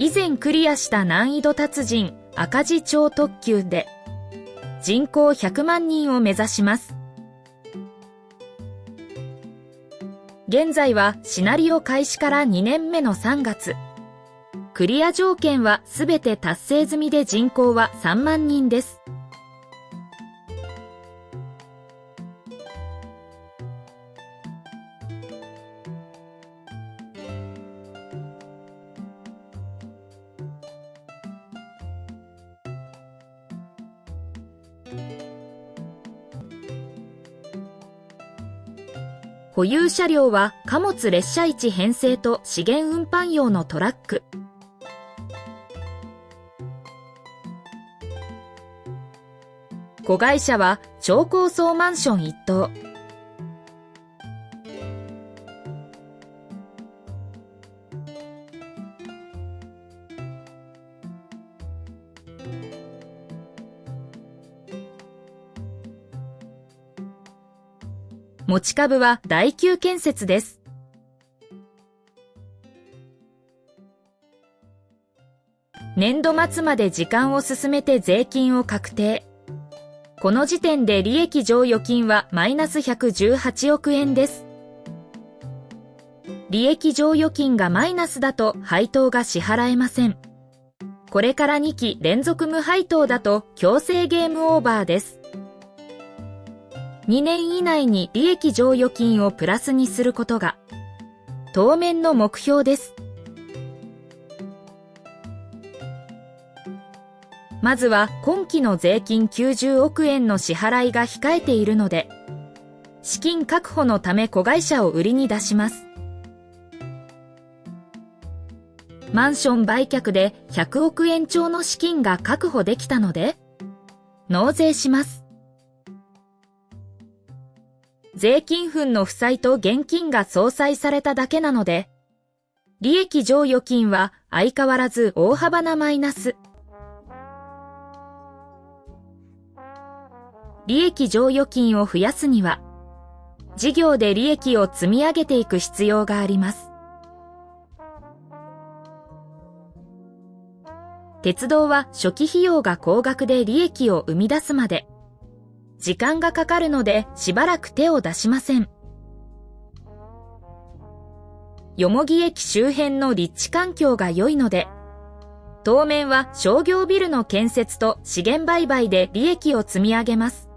以前クリアした難易度達人赤字超特急で人口100万人を目指します。現在はシナリオ開始から2年目の3月。クリア条件はすべて達成済みで人口は3万人です。保有車両は貨物列車1編成と資源運搬用のトラック。子会社は超高層マンション1棟。持ち株は第9建設です。年度末まで時間を進めて税金を確定。この時点で利益剰余金はマイナス118億円です。利益剰余金がマイナスだと配当が支払えません。これから2期連続無配当だと強制ゲームオーバーです。2年以内に利益剰余金をプラスにすることが当面の目標です。まずは今期の税金90億円の支払いが控えているので、資金確保のため子会社を売りに出します。マンション売却で100億円超の資金が確保できたので、納税します。税金分の負債と現金が相殺されただけなので、利益剰余金は相変わらず大幅なマイナス。利益剰余金を増やすには、事業で利益を積み上げていく必要があります。鉄道は初期費用が高額で利益を生み出すまで、時間がかかるのでしばらく手を出しません。よもぎ駅周辺の立地環境が良いので、当面は商業ビルの建設と資源売買で利益を積み上げます。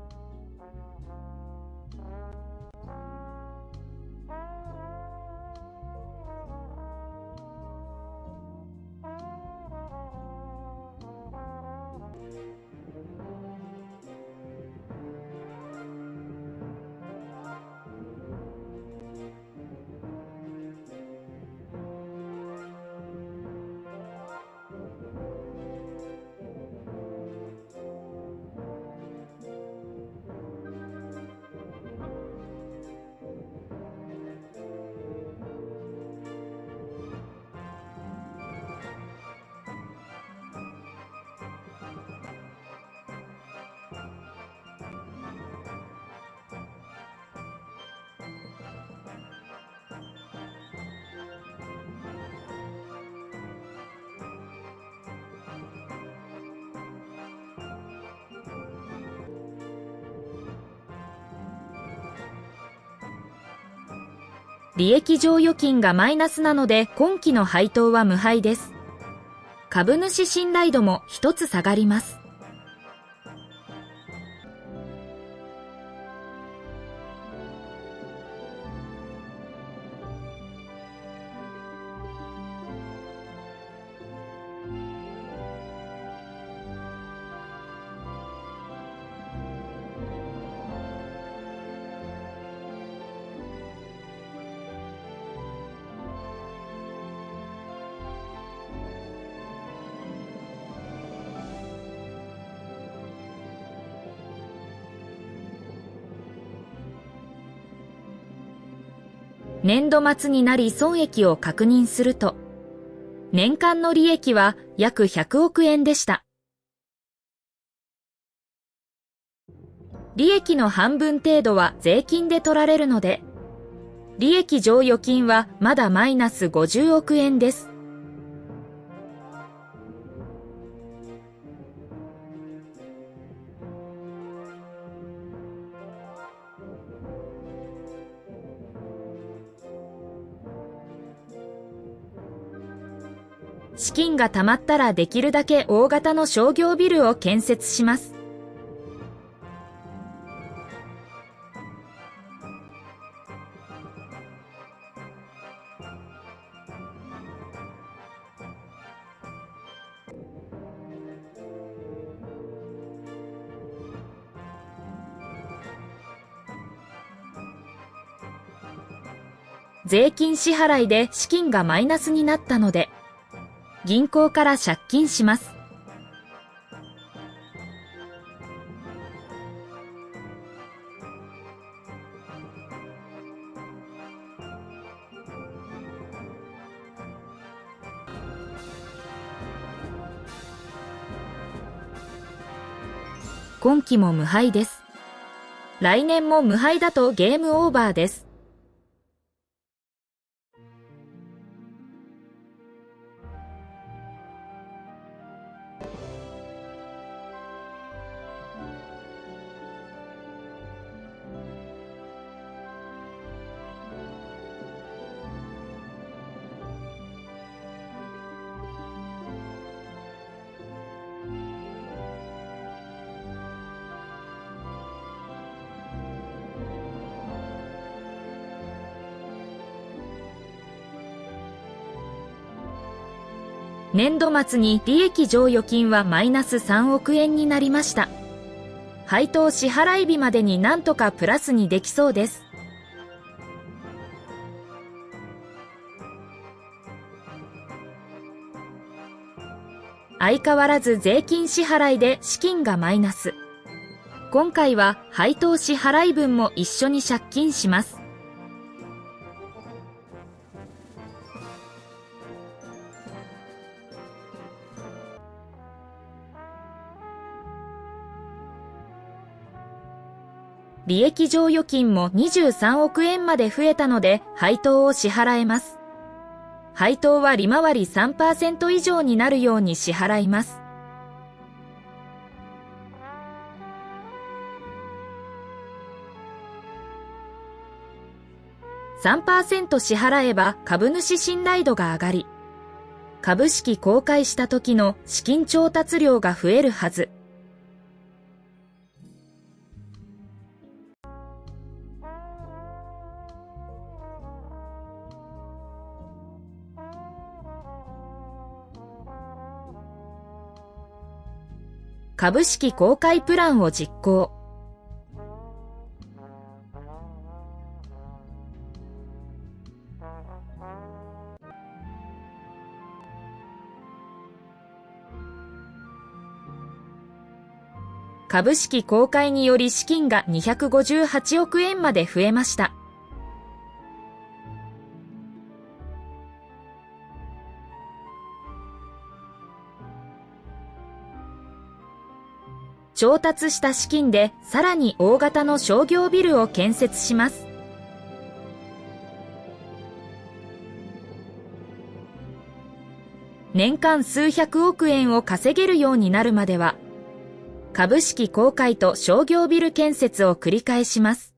利益剰余金がマイナスなので今期の配当は無配です。株主信頼度も一つ下がります。年度末になり損益を確認すると、年間の利益は約100億円でした。利益の半分程度は税金で取られるので、利益剰余金はまだマイナス50億円です。資金が貯まったらできるだけ大型の商業ビルを建設します。税金支払いで資金がマイナスになったので、銀行から借金します。今期も無敗です。来年も無敗だとゲームオーバーです。年度末に利益剰余金はマイナス3億円になりました。配当支払い日までになんとかプラスにできそうです。相変わらず税金支払いで資金がマイナス。今回は配当支払い分も一緒に借金します。利益剰余金も23億円まで増えたので配当を支払えます。配当は利回り 3% 以上になるように支払います。3% 支払えば株主信頼度が上がり、株式公開した時の資金調達量が増えるはず。株式公開プランを実行。株式公開により資金が258億円まで増えました。調達した資金でさらに大型の商業ビルを建設します。年間数百億円を稼げるようになるまでは、株式公開と商業ビル建設を繰り返します。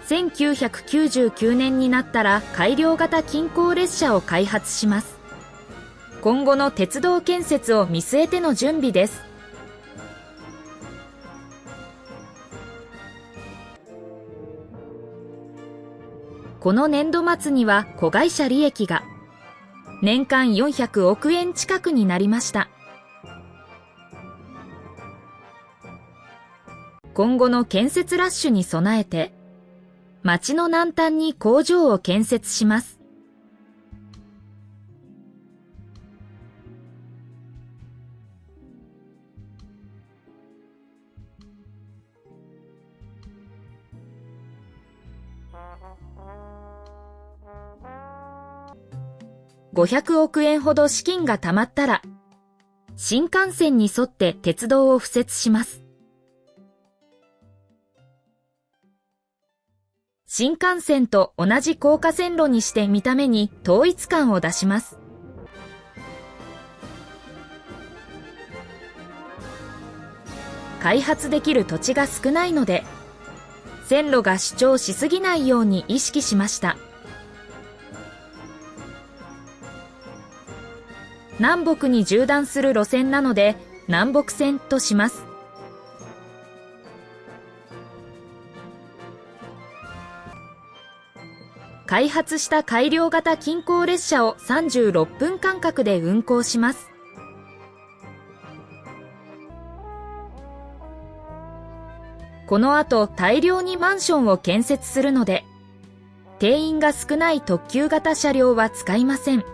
1999年になったら改良型近郊列車を開発します。今後の鉄道建設を見据えての準備です。この年度末には子会社利益が年間400億円近くになりました。今後の建設ラッシュに備えて、町の南端に工場を建設します。500億円ほど資金が貯まったら、新幹線に沿って鉄道を敷設します。新幹線と同じ高架線路にして見た目に統一感を出します。開発できる土地が少ないので、線路が主張しすぎないように意識しました。南北に縦断する路線なので、南北線とします。開発した改良型近郊列車を36分間隔で運行します。この後大量にマンションを建設するので、定員が少ない特急型車両は使いません。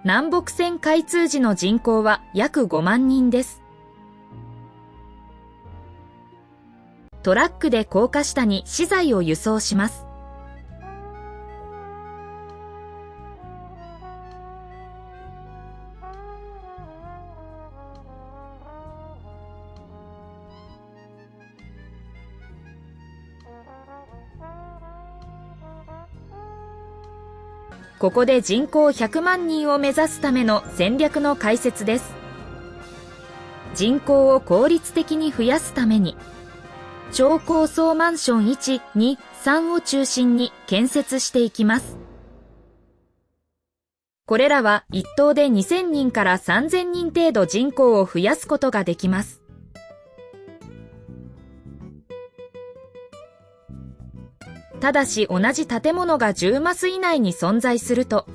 南北線開通時の人口は約5万人です。トラックで高架下に資材を輸送します。ここで人口100万人を目指すための戦略の解説です。人口を効率的に増やすために、超高層マンション1、2、3を中心に建設していきます。これらは一棟で2000人から3000人程度人口を増やすことができます。ただし同じ建物が10マス以内に存在すると、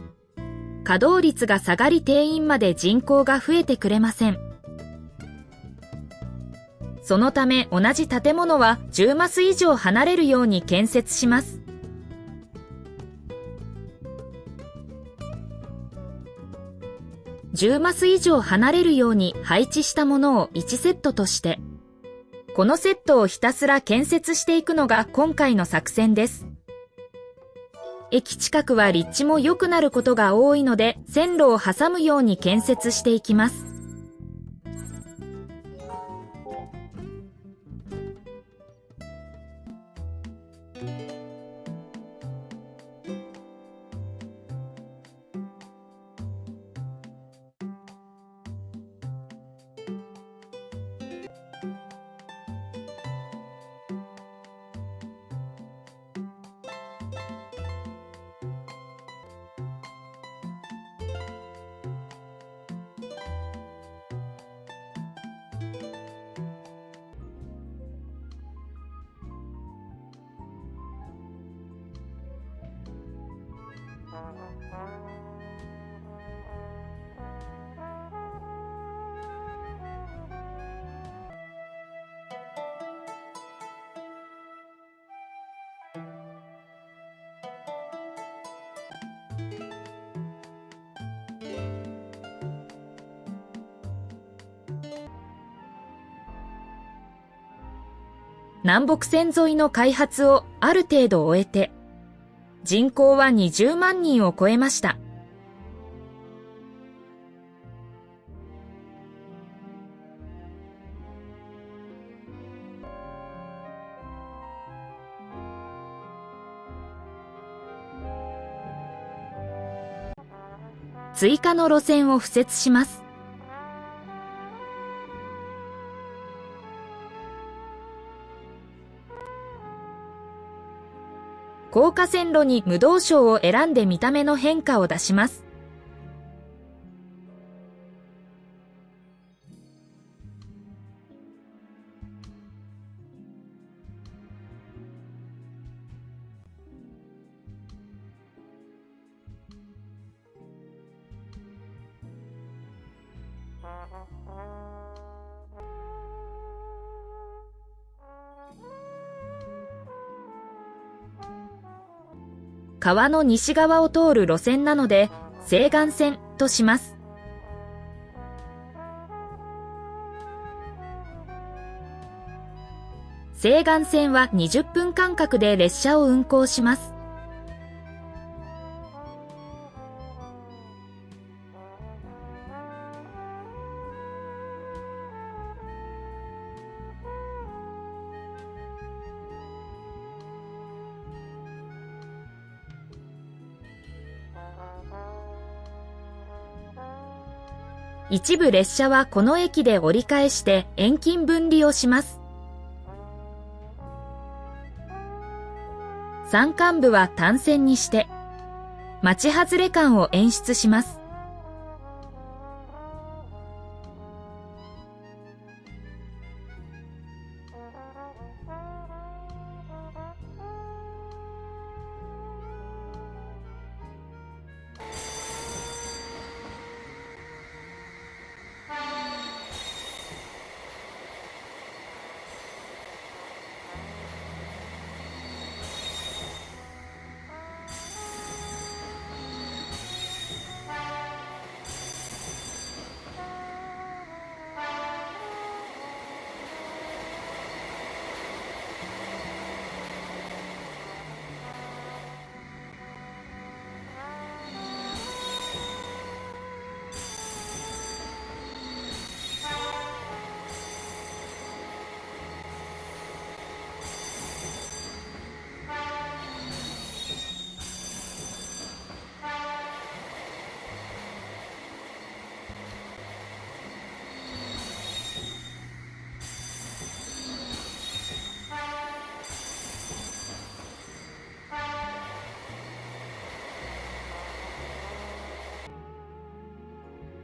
稼働率が下がり定員まで人口が増えてくれません。そのため同じ建物は10マス以上離れるように建設します。10マス以上離れるように配置したものを1セットとして、このセットをひたすら建設していくのが今回の作戦です。駅近くは立地も良くなることが多いので、線路を挟むように建設していきます。南北線沿いの開発をある程度終えて、人口は20万人を超えました。追加の路線を敷設します。高架線路に無導床を選んで見た目の変化を出します。川の西側を通る路線なので、西岸線とします。西岸線は20分間隔で列車を運行します。一部列車はこの駅で折り返して遠近分離をします。山間部は単線にして、町外れ感を演出します。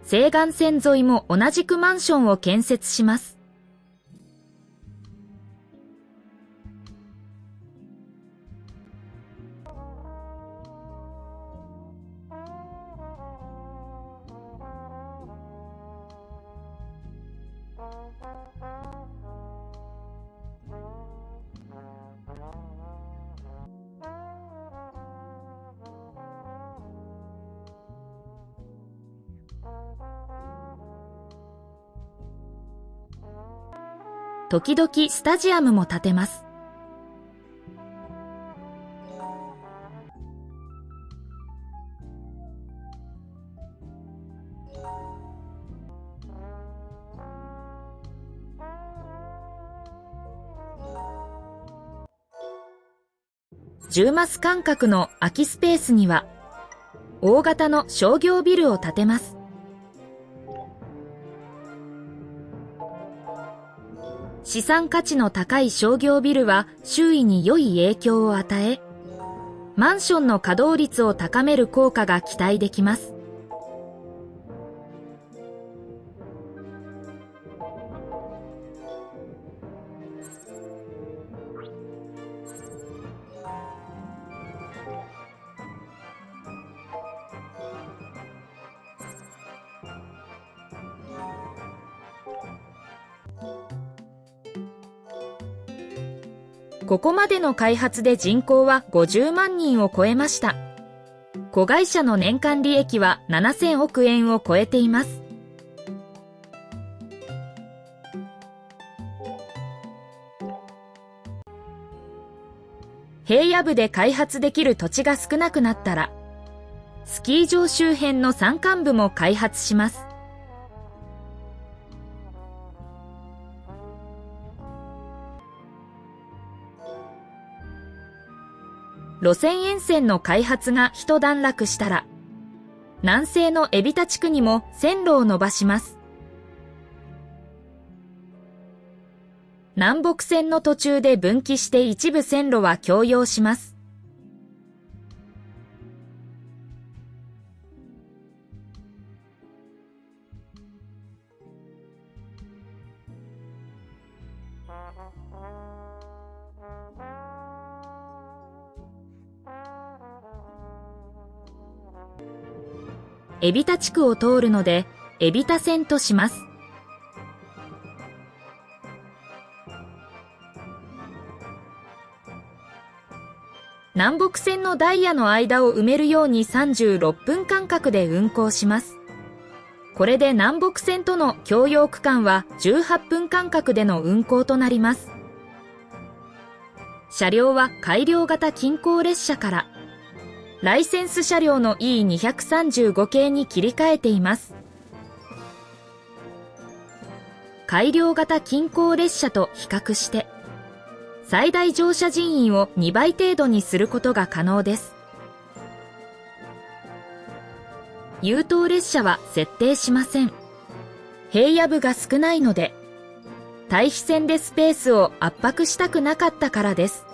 西岸線沿いも同じくマンションを建設します。時々スタジアムも建てます。10マス間隔の空きスペースには大型の商業ビルを建てます。資産価値の高い商業ビルは周囲に良い影響を与え、マンションの稼働率を高める効果が期待できます。ここまでの開発で人口は50万人を超えました。子会社の年間利益は7000億円を超えています。平野部で開発できる土地が少なくなったら、スキー場周辺の山間部も開発します。路線沿線の開発が一段落したら、南西の海老田地区にも線路を伸ばします。南北線の途中で分岐して一部線路は共用します。海老田地区を通るので、海老田線とします。南北線のダイヤの間を埋めるように36分間隔で運行します。これで南北線との共用区間は18分間隔での運行となります。車両は改良型近郊列車から、ライセンス車両の E235 系に切り替えています。改良型近郊列車と比較して、最大乗車人員を2倍程度にすることが可能です。優等列車は設定しません。平野部が少ないので、対比線でスペースを圧迫したくなかったからです。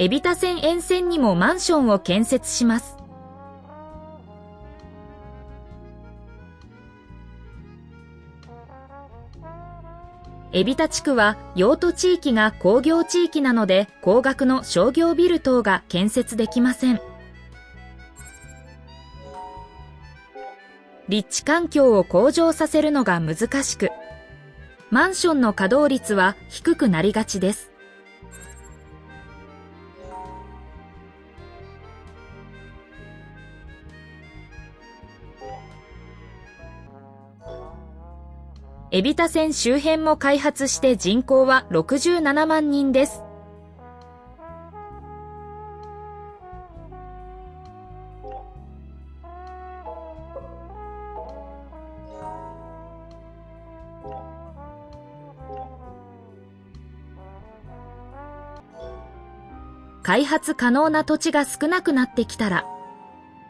海老田線沿線にもマンションを建設します。海老田地区は用途地域が工業地域なので高額の商業ビル等が建設できません。立地環境を向上させるのが難しく、マンションの稼働率は低くなりがちです。海老田線周辺も開発して人口は67万人です。開発可能な土地が少なくなってきたら、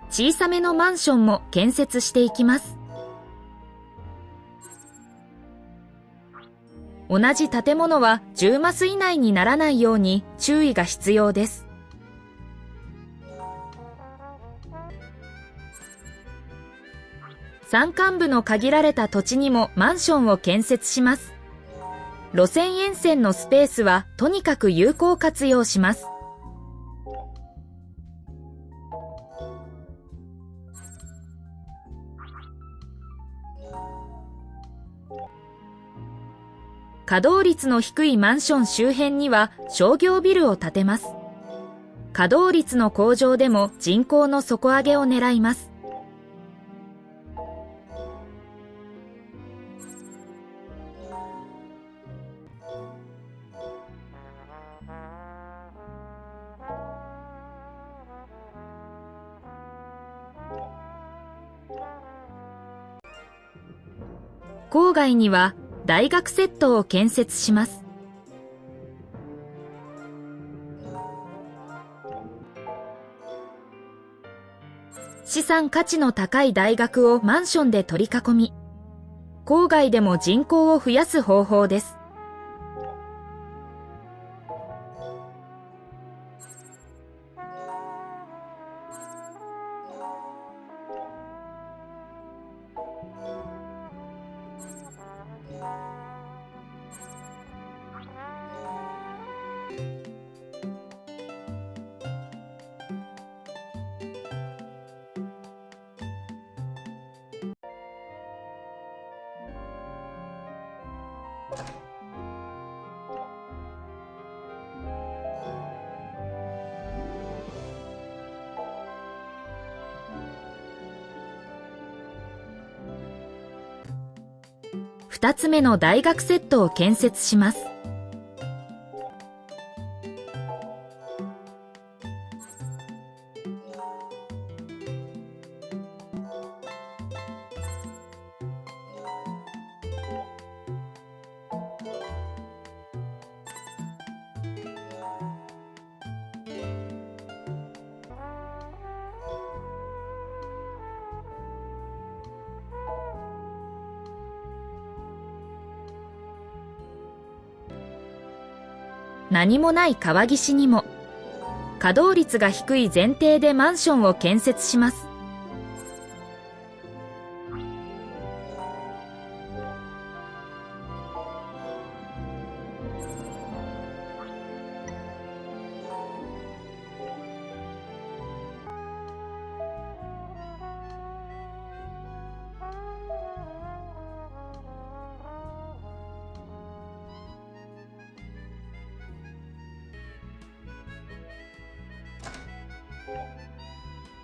小さめのマンションも建設していきます。同じ建物は10マス以内にならないように注意が必要です。山間部の限られた土地にもマンションを建設します。路線沿線のスペースはとにかく有効活用します。稼働率の低いマンション周辺には商業ビルを建てます。稼働率の向上でも人口の底上げを狙います。郊外には大学セットを建設します。資産価値の高い大学をマンションで取り囲み、郊外でも人口を増やす方法です。2つ目の大学セットを建設します。何もない川岸にも、稼働率が低い前提でマンションを建設します。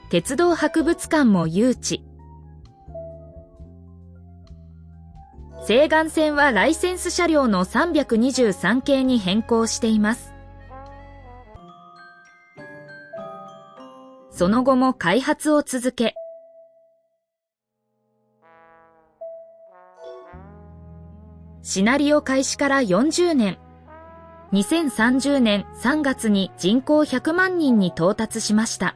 鉄道博物館も誘致。西岸線はライセンス車両の323系に変更しています。その後も開発を続け、シナリオ開始から40年、2030年3月に人口100万人に到達しました。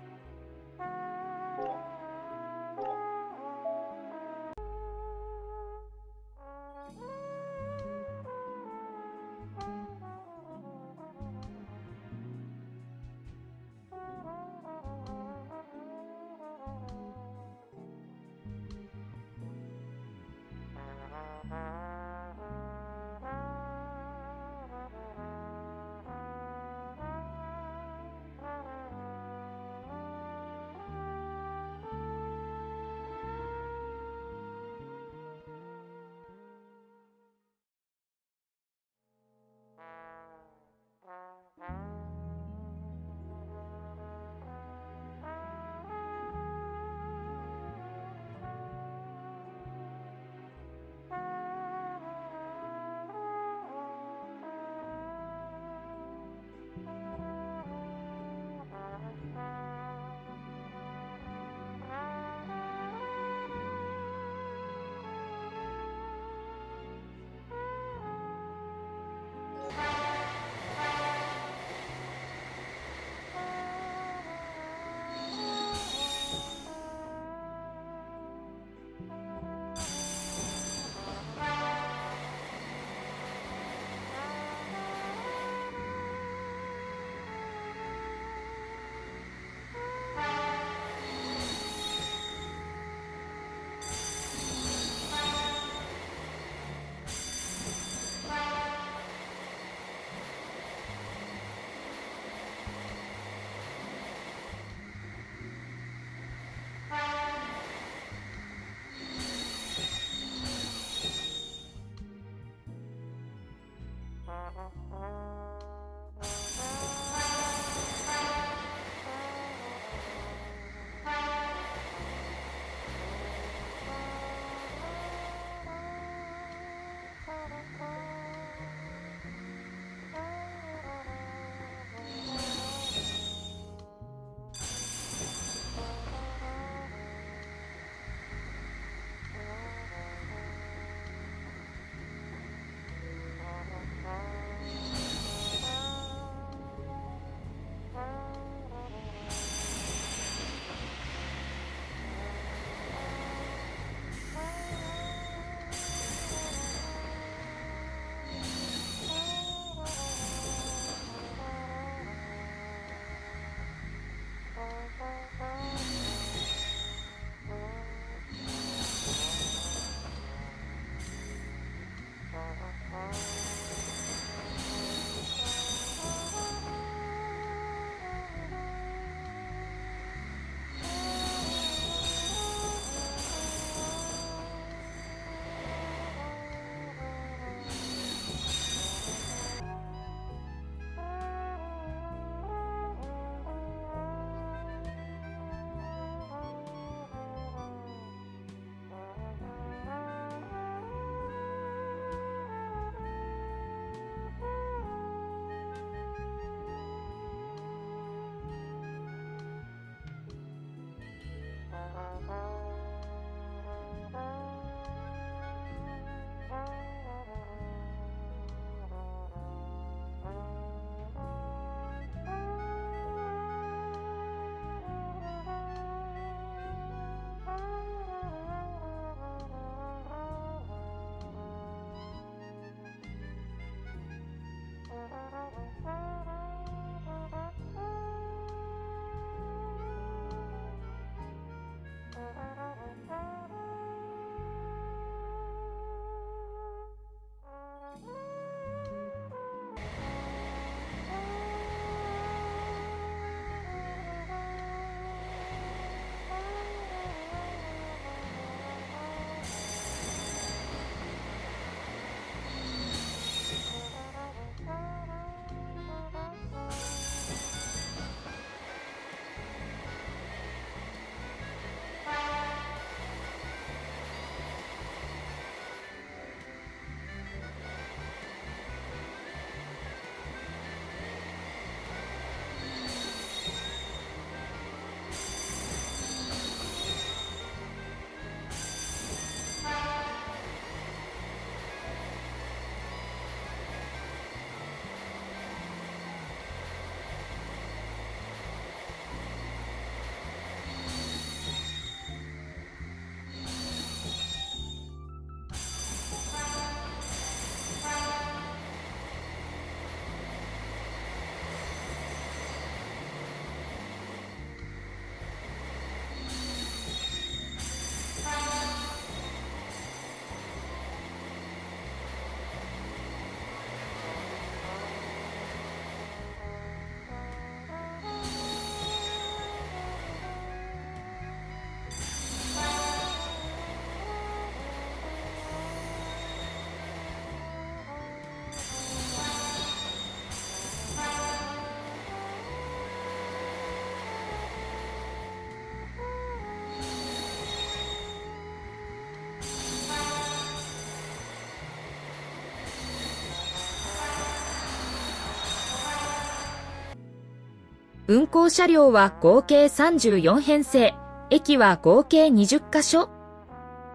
運行車両は合計34編成、駅は合計20カ所。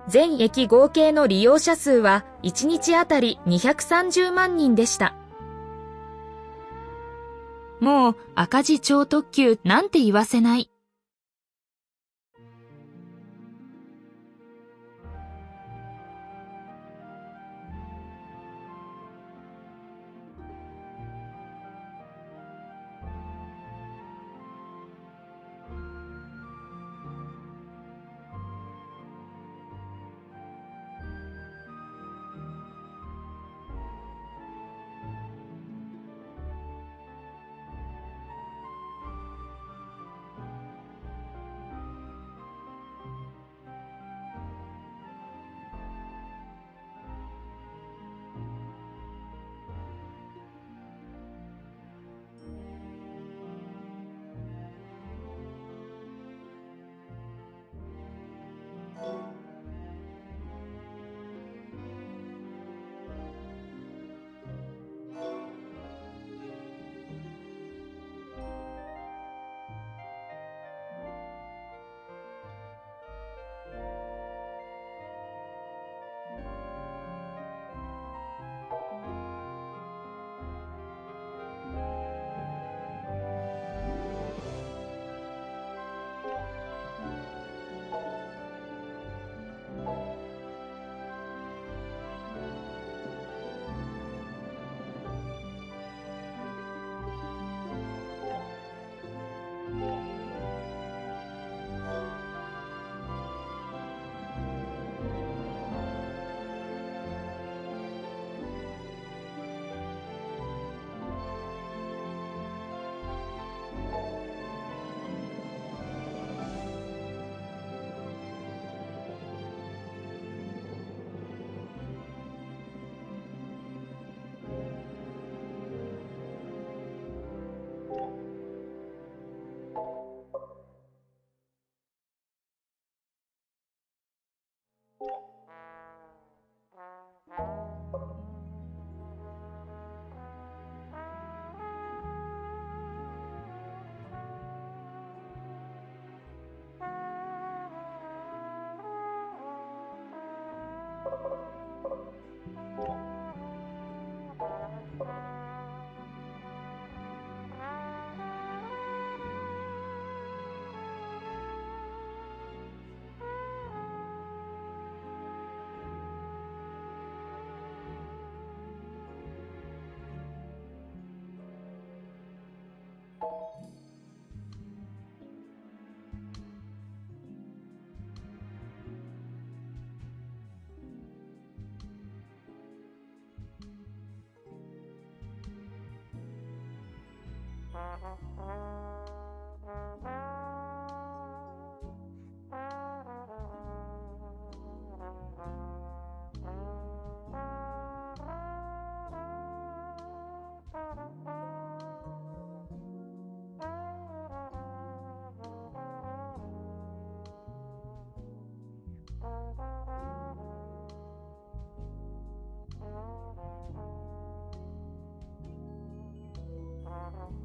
全駅合計の利用者数は1日あたり230万人でした。もう赤字超特急なんて言わせない。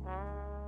Thank you.